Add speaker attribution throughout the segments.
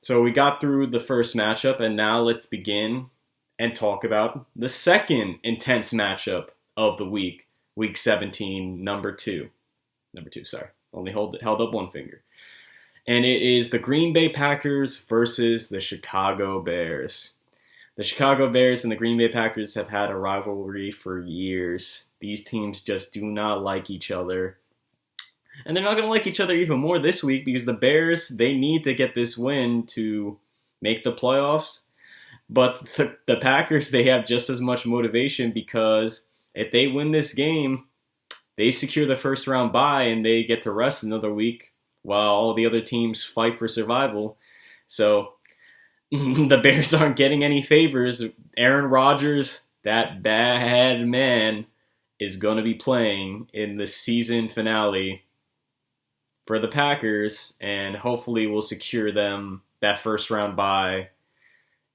Speaker 1: So we got through the first matchup, and now let's begin and talk about the second intense matchup of the week, week 17, number two. Number two, sorry. Only held up one finger. And it is the Green Bay Packers versus the Chicago Bears. The Chicago Bears and the Green Bay Packers have had a rivalry for years. These teams just do not like each other. And they're not going to like each other even more this week because the Bears, they need to get this win to make the playoffs. But the Packers, they have just as much motivation because if they win this game, they secure the first round bye and they get to rest another week while all the other teams fight for survival. So the Bears aren't getting any favors. Aaron Rodgers, that bad man, is going to be playing in the season finale for the Packers, and hopefully will secure them that first round bye.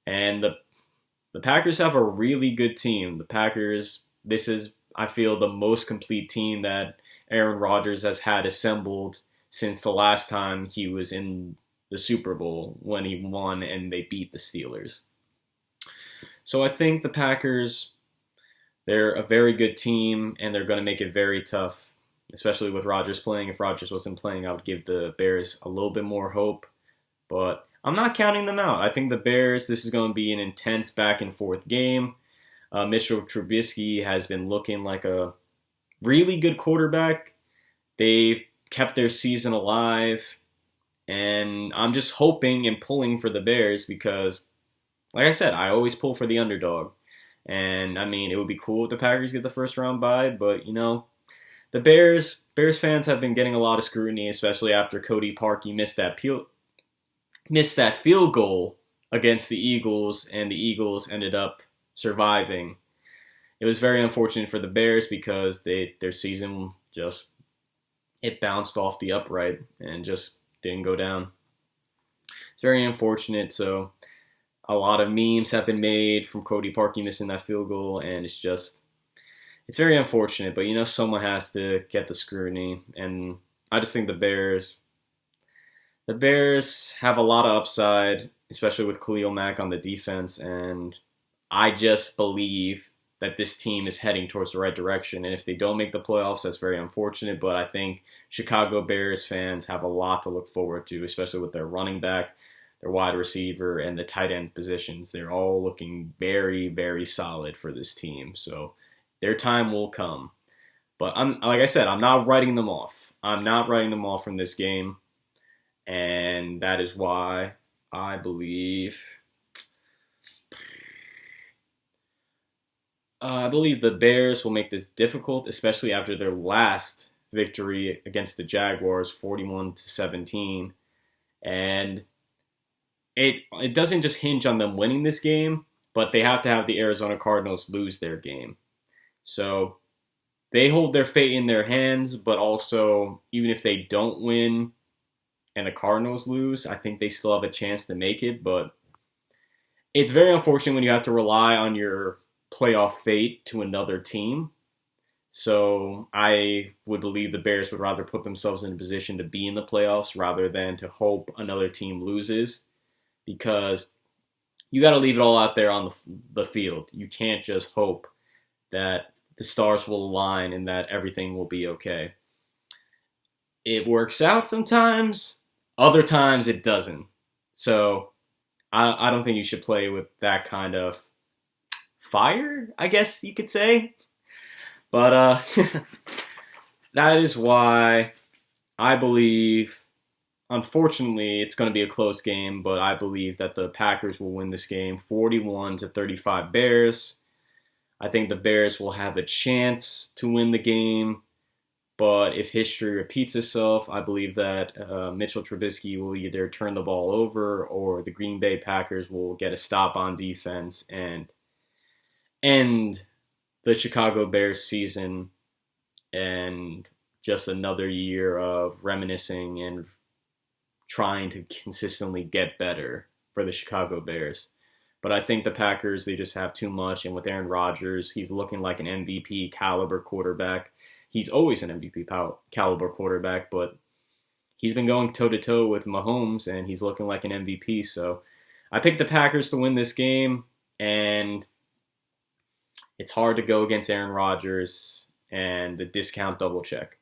Speaker 1: And the Packers have a really good team. The Packers, this is, I feel, the most complete team that Aaron Rodgers has had assembled since the last time he was in the Super Bowl when he won and they beat the Steelers. So I think the Packers, they're a very good team, and they're going to make it very tough, especially with Rodgers playing. If Rodgers wasn't playing, I would give the Bears a little bit more hope. But I'm not counting them out. I think the Bears, this is going to be an intense back and forth game. Mitchell Trubisky has been looking like a really good quarterback. They've kept their season alive. And I'm just hoping and pulling for the Bears because, like I said, I always pull for the underdog. And, I mean, it would be cool if the Packers get the first round bye, but, the Bears fans have been getting a lot of scrutiny, especially after Cody Parkey missed that field goal against the Eagles, and the Eagles ended up surviving. It was very unfortunate for the Bears because their season it bounced off the upright and just didn't go down. It's very unfortunate. So a lot of memes have been made from Cody Parkey missing that field goal, and it's very unfortunate, but someone has to get the scrutiny, and I just think the Bears have a lot of upside, especially with Khalil Mack on the defense, and I just believe that this team is heading towards the right direction, and if they don't make the playoffs, that's very unfortunate, but I think Chicago Bears fans have a lot to look forward to, especially with their running back, their wide receiver, and the tight end positions. They're all looking very, very solid for this team, so their time will come. But like I said, I'm not writing them off. I'm not writing them off from this game. And that is why I believe the Bears will make this difficult, especially after their last victory against the Jaguars, 41-17. And it doesn't just hinge on them winning this game, but they have to have the Arizona Cardinals lose their game. So they hold their fate in their hands, but also, even if they don't win and the Cardinals lose, I think they still have a chance to make it. But it's very unfortunate when you have to rely on your playoff fate to another team. So I would believe the Bears would rather put themselves in a position to be in the playoffs rather than to hope another team loses, because you got to leave it all out there on the field. You can't just hope that the stars will align and that everything will be okay. It works out sometimes, other times it doesn't. So I don't think you should play with that kind of fire, I guess you could say. But that is why I believe, unfortunately, it's going to be a close game, but I believe that the Packers will win this game 41-35 Bears. I think the Bears will have a chance to win the game, but if history repeats itself, I believe that Mitchell Trubisky will either turn the ball over or the Green Bay Packers will get a stop on defense and end the Chicago Bears season and just another year of reminiscing and trying to consistently get better for the Chicago Bears. But I think the Packers, they just have too much. And with Aaron Rodgers, he's looking like an MVP caliber quarterback. He's always an MVP caliber quarterback, but he's been going toe-to-toe with Mahomes, and he's looking like an MVP. So I picked the Packers to win this game, and it's hard to go against Aaron Rodgers and the discount double check.